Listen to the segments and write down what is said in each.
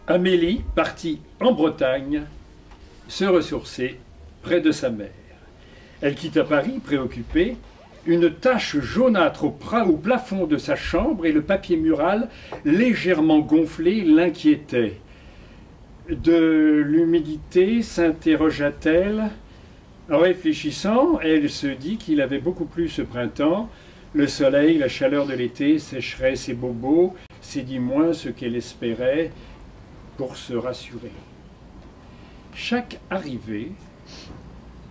Amélie partit en Bretagne se ressourcer près de sa mère. Elle quitta Paris, préoccupée. Une tache jaunâtre au plafond de sa chambre et le papier mural légèrement gonflé l'inquiétaient. De l'humidité, s'interrogea-t-elle. En réfléchissant, elle se dit qu'il avait beaucoup plu ce printemps. Le soleil, la chaleur de l'été sécherait ses bobos. C'est dit moins ce qu'elle espérait pour se rassurer. Chaque arrivée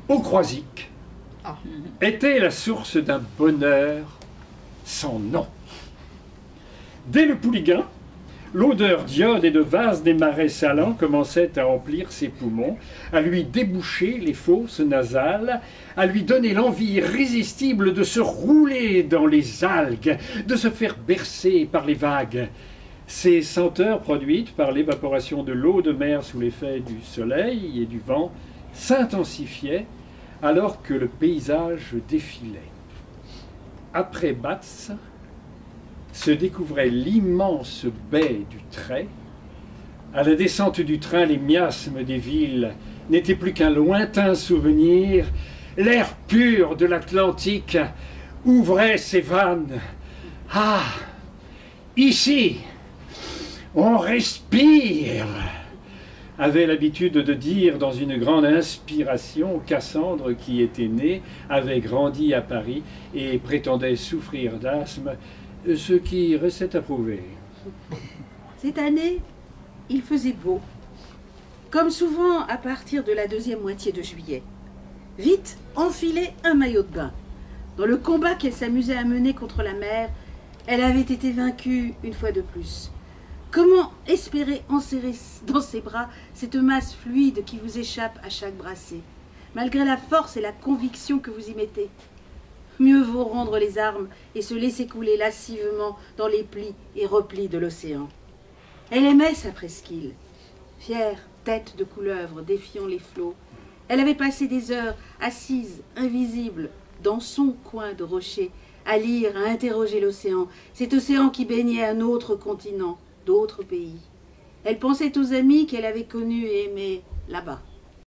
au Croisic était la source d'un bonheur sans nom. Dès le Pouliguen, l'odeur d'iode et de vase des marais salants commençait à remplir ses poumons, à lui déboucher les fosses nasales, à lui donner l'envie irrésistible de se rouler dans les algues, de se faire bercer par les vagues. Ces senteurs produites par l'évaporation de l'eau de mer sous l'effet du soleil et du vent s'intensifiaient alors que le paysage défilait. Après Batz se découvrait l'immense baie du Trait. À la descente du train, les miasmes des villes n'étaient plus qu'un lointain souvenir. L'air pur de l'Atlantique ouvrait ses vannes. Ah, ici, on respire, avait l'habitude de dire dans une grande inspiration Cassandre qui était née, avait grandi à Paris et prétendait souffrir d'asthme, ce qui restait à prouver. Cette année, il faisait beau, comme souvent à partir de la deuxième moitié de juillet. Vite, enfilez un maillot de bain. Dans le combat qu'elle s'amusait à mener contre la mer, elle avait été vaincue une fois de plus. Comment espérer enserrer dans ses bras cette masse fluide qui vous échappe à chaque brassée, malgré la force et la conviction que vous y mettez? Mieux vaut rendre les armes et se laisser couler lascivement dans les plis et replis de l'océan. Elle aimait sa presqu'île. Fière, tête de couleuvre, défiant les flots, elle avait passé des heures assise, invisible, dans son coin de rocher, à lire, à interroger l'océan, cet océan qui baignait un autre continent, d'autres pays. Elle pensait aux amis qu'elle avait connus et aimés là-bas.